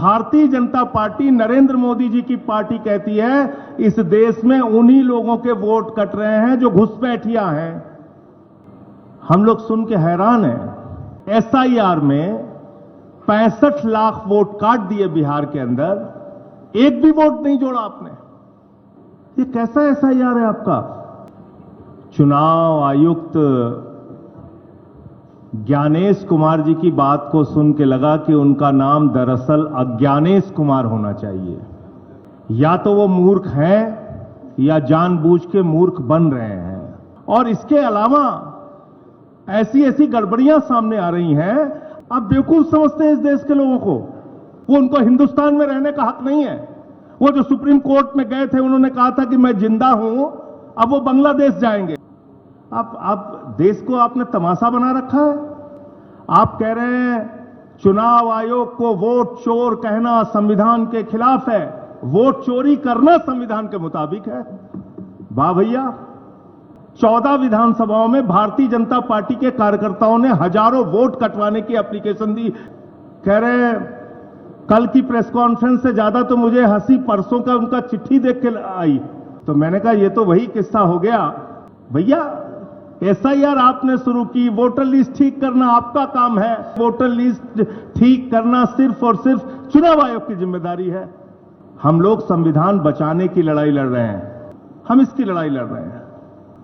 Bharatiya Janata party Narendra Modi ji की party कहती है इस देश में उन्हीं लोगों के वोट कट रहे हैं जो घुसपैठिया हैं। हम लोग सुन के हैरान हैं। एसआईआर में 65 लाख वोट काट दिए बिहार के अंदर, एक भी वोट नहीं जोड़ा आपने। ये कैसा एसआईआर है आपका? चुनाव आयुक्त ज्ञानेश कुमार जी की बात को सुन के लगा कि उनका नाम दरअसल अज्ञानेश कुमार होना चाहिए। या तो वो मूर्ख हैं या जानबूझ के मूर्ख बन रहे हैं। और इसके अलावा ऐसी ऐसी गड़बड़ियां सामने आ रही हैं। आप बेवकूफ समझते हैं इस देश के लोगों को। वो उनको हिंदुस्तान में रहने का हक नहीं है। वो जो सुप्रीम कोर्ट में गए थे, उन्होंने कहा था कि मैं जिंदा हूं, अब वो बांग्लादेश जाएंगे। आप देश को आपने तमाशा बना रखा है। आप कह रहे हैं चुनाव आयोग को वोट चोर कहना संविधान के खिलाफ है, वोट चोरी करना संविधान के मुताबिक है। वाह भैया, 14 विधानसभाओं में भारतीय जनता पार्टी के कार्यकर्ताओं ने हजारों वोट कटवाने की एप्लीकेशन दी। कह रहे हैं कल की प्रेस कॉन्फ्रेंस से ज्यादा तो मुझे हंसी परसों का उनका चिट्ठी देख के आई। तो मैंने कहा ये तो वही किस्सा हो गया। भैया, एसआईआर आपने शुरू की, वोटर लिस्ट ठीक करना आपका काम है। वोटर लिस्ट ठीक करना सिर्फ और सिर्फ चुनाव आयोग की जिम्मेदारी है। हम लोग संविधान बचाने की लड़ाई लड़ रहे हैं। हम इसकी लड़ाई लड़ रहे हैं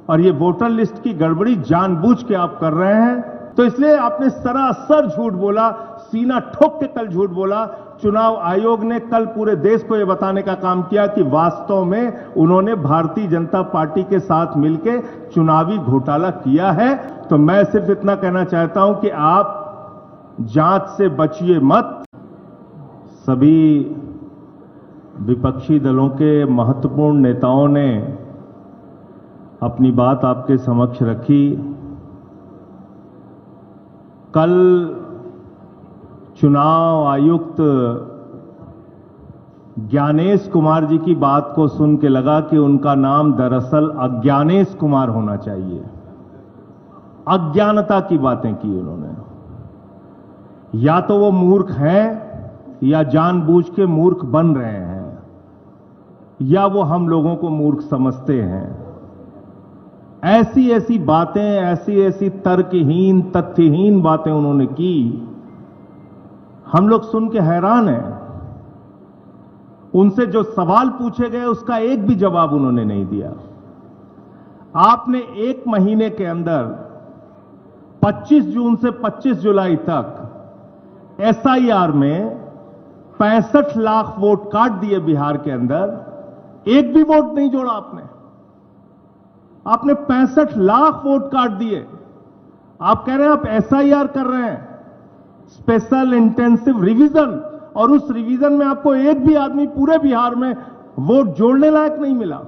और ये वोटर लिस्ट की गड़बड़ी जानबूझ के आप कर रहे हैं। तो इसलिए आपने सरासर झूठ बोला, सीना ठोक के कल झूठ बोला। चुनाव आयोग ने कल पूरे देश को यह बताने का काम किया कि वास्तव में उन्होंने भारतीय जनता पार्टी के साथ मिलकर चुनावी घोटाला किया है। तो मैं सिर्फ इतना कहना चाहता हूं कि आप जांच से बचिए मत। सभी विपक्षी दलों के महत्वपूर्ण नेताओं ने अपनी बात आपके समक्ष रखी। कल चुनाव आयुक्त ज्ञानेश कुमार जी की बात को सुन के लगा कि उनका नाम दरअसल अज्ञानेश कुमार होना चाहिए। अज्ञानता की बातें की उन्होंने। या तो वो मूर्ख हैं या जानबूझ के मूर्ख बन रहे हैं, या वो हम लोगों को मूर्ख समझते हैं। ऐसी ऐसी बातें, ऐसी ऐसी तर्कहीन तथ्यहीन बातें उन्होंने की। हम लोग सुन के हैरान हैं। उनसे जो सवाल पूछे गए उसका एक भी जवाब उन्होंने नहीं दिया। आपने एक महीने के अंदर 25 जून से 25 जुलाई तक एसआईआर में 65 लाख वोट काट दिए बिहार के अंदर, एक भी वोट नहीं जोड़ा आपने 65 लाख वोट काट दिए। आप कह रहे हैं आप एसआईआर कर रहे हैं, स्पेशल इंटेंसिव रिवीजन, और उस रिवीजन में आपको एक भी आदमी पूरे बिहार में वोट जोड़ने लायक नहीं मिला।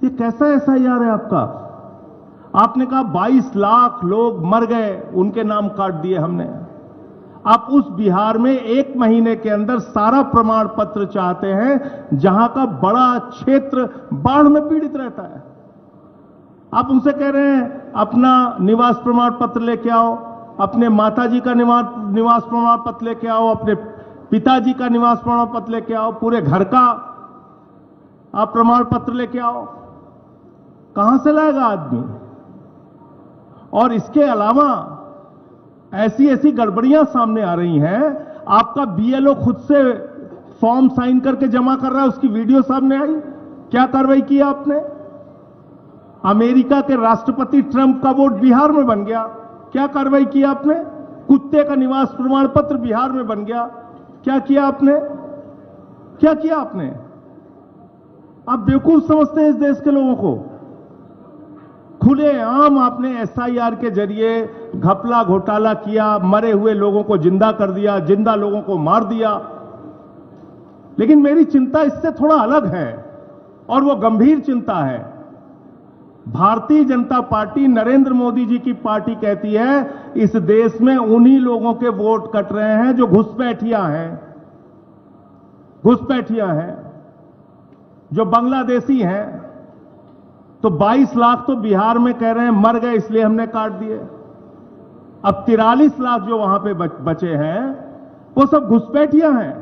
ये कैसा एसआईआर है आपका? आपने कहा 22 लाख लोग मर गए, उनके नाम काट दिए हमने। आप उस बिहार में एक महीने के अंदर सारा प्रमाण पत्र चाहते हैं जहां का बड़ा क्षेत्र बाढ़ में पीड़ित रहता है। आप उनसे कह रहे हैं अपना निवास प्रमाण पत्र लेके आओ, अपने माताजी का निवास प्रमाण पत्र लेके आओ, अपने पिताजी का निवास प्रमाण पत्र लेके आओ, पूरे घर का आप प्रमाण पत्र लेके आओ। कहां से लाएगा आदमी? और इसके अलावा ऐसी ऐसी गड़बड़ियां सामने आ रही हैं। आपका बीएलओ खुद से फॉर्म साइन करके जमा कर रहा है, उसकी वीडियो सामने आई। क्या कार्रवाई की आपने? अमेरिका के राष्ट्रपति ट्रंप का वोट बिहार में बन गया, क्या कार्रवाई की आपने? कुत्ते का निवास प्रमाण पत्र बिहार में बन गया, क्या किया आपने? क्या किया आपने? आप बेवकूफ समझते हैं इस देश के लोगों को। खुलेआम आपने एसआईआर के जरिए घपला घोटाला किया, मरे हुए लोगों को जिंदा कर दिया, जिंदा लोगों को मार दिया। लेकिन मेरी चिंता इससे थोड़ा अलग है और वो गंभीर चिंता है। भारतीय जनता पार्टी नरेंद्र मोदी जी की पार्टी कहती है इस देश में उन्हीं लोगों के वोट कट रहे हैं जो घुसपैठिया हैं, जो बांग्लादेशी हैं। तो 22 लाख तो बिहार में कह रहे हैं मर गए इसलिए हमने काट दिए। अब 43 लाख जो वहां पे बचे हैं, वो सब घुसपैठियां हैं,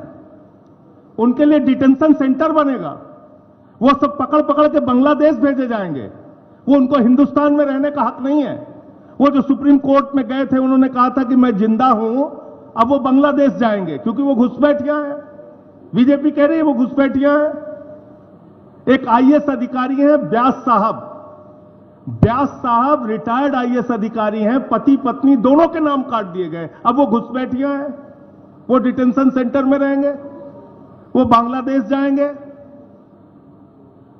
उनके लिए डिटेंशन सेंटर बनेगा, वो सब पकड़ पकड़ के बांग्लादेश भेजे जाएंगे, वो उनको हिंदुस्तान में रहने का हक नहीं है। वो जो सुप्रीम कोर्ट में गए थे, उन्होंने कहा था कि मैं जिंदा हूं, अब वो बांग्लादेश जाएंगे क्योंकि वो घुसपैठियां हैं। बीजेपी कह रही है वो घुसपैठियां हैं। एक आईएएस अधिकारी हैं व्यास साहब, व्यास साहब रिटायर्ड आईएएस अधिकारी हैं, पति पत्नी दोनों के नाम काट दिए गए, अब वो घुसपैठियां हैं, वो डिटेंशन सेंटर में रहेंगे, वो बांग्लादेश जाएंगे।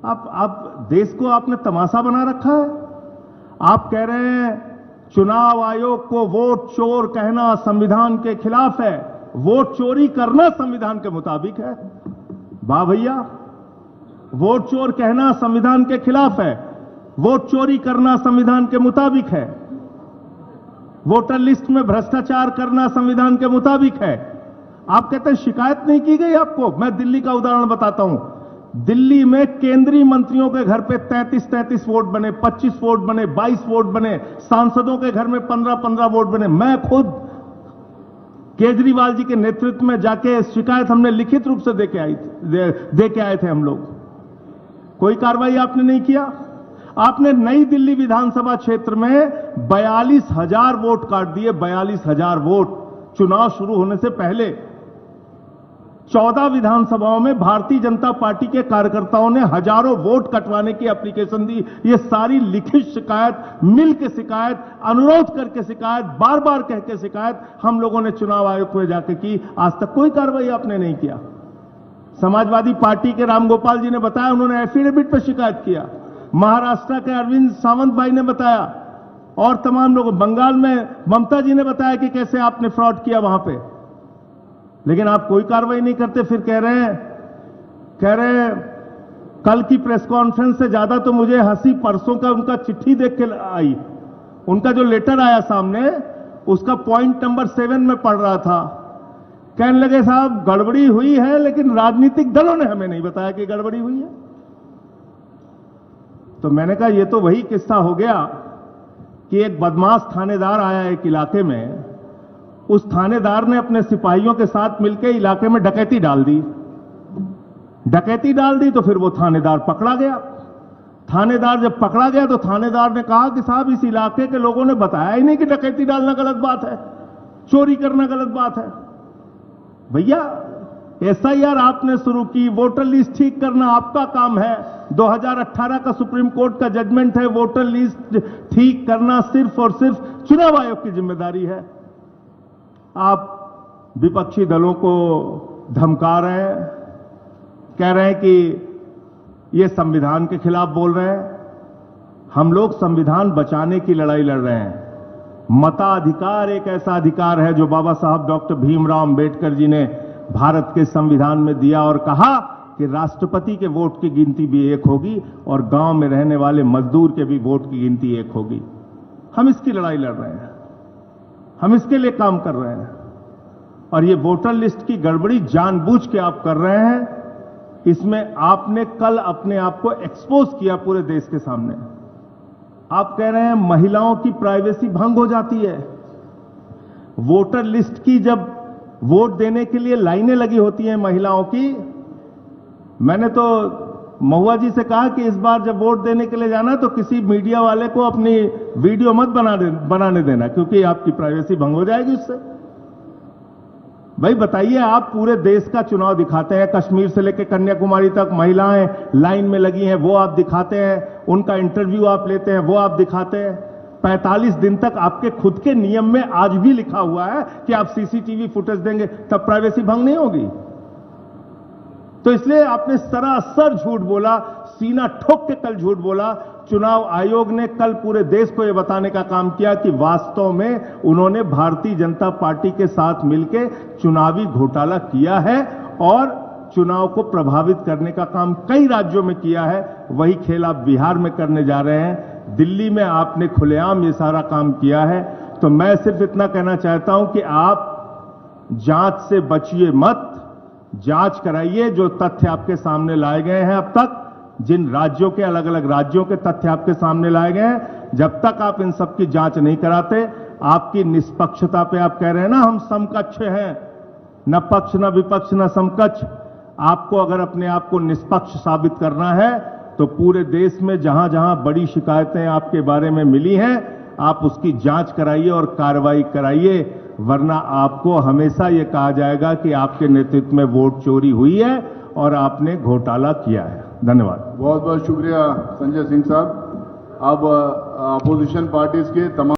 आप देश को आपने तमाशा बना रखा है। आप कह रहे हैं चुनाव आयोग को वोट चोर कहना संविधान के खिलाफ है, वोट चोरी करना संविधान के मुताबिक है। वाह भैया, वोट चोर कहना संविधान के खिलाफ है, वोट चोरी करना संविधान के मुताबिक है, वोटर लिस्ट में भ्रष्टाचार करना संविधान के मुताबिक है। आप कहते हैं शिकायत नहीं की गई आपको। मैं दिल्ली का उदाहरण बताता हूं। दिल्ली में केंद्रीय मंत्रियों के घर पे 33 वोट बने, 25 वोट बने, 22 वोट बने, सांसदों के घर में 15 वोट बने। मैं खुद केजरीवाल जी के नेतृत्व में जाके शिकायत हमने लिखित रूप से दे के आए थे हम लोग। कोई कार्रवाई आपने नहीं किया। आपने नई दिल्ली विधानसभा क्षेत्र में 42,000 वोट काट दिए, 42,000 वोट चुनाव शुरू होने से पहले। 14 विधानसभाओं में भारतीय जनता पार्टी के कार्यकर्ताओं ने हजारों वोट कटवाने की एप्लीकेशन दी। ये सारी लिखित शिकायत, मिल के शिकायत, अनुरोध करके शिकायत, बार बार कह के शिकायत हम लोगों ने चुनाव आयोग में जाकर की। आज तक कोई कार्रवाई आपने नहीं किया। समाजवादी पार्टी के रामगोपाल जी ने बताया, उन्होंने एफिडेविट पर शिकायत किया। महाराष्ट्र के अरविंद सावंत भाई ने बताया और तमाम लोग, बंगाल में ममता जी ने बताया कि कैसे आपने फ्रॉड किया वहां पे। लेकिन आप कोई कार्रवाई नहीं करते। फिर कह रहे हैं कल की प्रेस कॉन्फ्रेंस से ज्यादा तो मुझे हंसी परसों का उनका चिट्ठी देख के आई। उनका जो लेटर आया सामने, उसका पॉइंट नंबर 7 में पढ़ रहा था। कहने लगे साहब गड़बड़ी हुई है, लेकिन राजनीतिक दलों ने हमें नहीं बताया कि गड़बड़ी हुई है। तो मैंने कहा ये तो वही किस्सा हो गया कि एक बदमाश थानेदार आया एक इलाके में, उस थानेदार ने अपने सिपाहियों के साथ मिलकर इलाके में डकैती डाल दी। डकैती डाल दी तो फिर वो थानेदार पकड़ा गया। थानेदार जब पकड़ा गया तो थानेदार ने कहा कि साहब इस इलाके के लोगों ने बताया ही नहीं कि डकैती डालना गलत बात है, चोरी करना गलत बात है। भैया एसआईआर आपने शुरू की, वोटर लिस्ट ठीक करना आपका काम है। 2018 का सुप्रीम कोर्ट का जजमेंट है, वोटर लिस्ट ठीक करना सिर्फ और सिर्फ चुनाव आयोग की जिम्मेदारी है। आप विपक्षी दलों को धमका रहे हैं, कह रहे हैं कि ये संविधान के खिलाफ बोल रहे हैं। हम लोग संविधान बचाने की लड़ाई लड़ रहे हैं। मताधिकार एक ऐसा अधिकार है जो बाबा साहब डॉक्टर भीमराव अंबेडकर जी ने भारत के संविधान में दिया और कहा कि राष्ट्रपति के वोट की गिनती भी एक होगी और गांव में रहने वाले मजदूर के भी वोट की गिनती एक होगी। हम इसकी लड़ाई लड़ रहे हैं, हम इसके लिए काम कर रहे हैं। और ये वोटर लिस्ट की गड़बड़ी जानबूझ के आप कर रहे हैं। इसमें आपने कल अपने आप को एक्सपोज किया पूरे देश के सामने। आप कह रहे हैं महिलाओं की प्राइवेसी भंग हो जाती है। वोटर लिस्ट की जब वोट देने के लिए लाइनें लगी होती हैं महिलाओं की, मैंने तो महुआ जी से कहा कि इस बार जब वोट देने के लिए जाना है तो किसी मीडिया वाले को अपनी वीडियो मत बनाने देना, क्योंकि आपकी प्राइवेसी भंग हो जाएगी उससे। भाई बताइए, आप पूरे देश का चुनाव दिखाते हैं, कश्मीर से लेकर कन्याकुमारी तक महिलाएं लाइन में लगी हैं, वो आप दिखाते हैं। उनका इंटरव्यू आप लेते हैं, वो आप दिखाते हैं। 45 दिन तक आपके खुद के नियम में आज भी लिखा हुआ है कि आप सीसीटीवी फुटेज देंगे, तब प्राइवेसी भंग नहीं होगी। तो इसलिए आपने सरासर झूठ बोला, सीना ठोक के कल झूठ बोला। चुनाव आयोग ने कल पूरे देश को यह बताने का काम किया कि वास्तव में उन्होंने भारतीय जनता पार्टी के साथ मिलकर चुनावी घोटाला किया है और चुनाव को प्रभावित करने का काम कई राज्यों में किया है। वही खेल आप बिहार में करने जा रहे हैं। दिल्ली में आपने खुलेआम ये सारा काम किया है। तो मैं सिर्फ इतना कहना चाहता हूं कि आप जांच से बचिए मत, जांच कराइए। जो तथ्य आपके सामने लाए गए हैं अब तक, जिन राज्यों के, अलग अलग राज्यों के तथ्य आपके सामने लाए गए हैं, जब तक आप इन सब की जांच नहीं कराते, आपकी निष्पक्षता पे आप कह रहे हैं ना हम समकक्ष हैं, न पक्ष न विपक्ष न समकक्ष। आपको अगर अपने आप को निष्पक्ष साबित करना है तो पूरे देश में जहां जहां बड़ी शिकायतें आपके बारे में मिली हैं, आप उसकी जांच कराइए और कार्रवाई कराइए, वरना आपको हमेशा ये कहा जाएगा कि आपके नेतृत्व में वोट चोरी हुई है और आपने घोटाला किया है। धन्यवाद। बहुत बहुत शुक्रिया संजय सिंह साहब। अब अपोजिशन पार्टीज के तमाम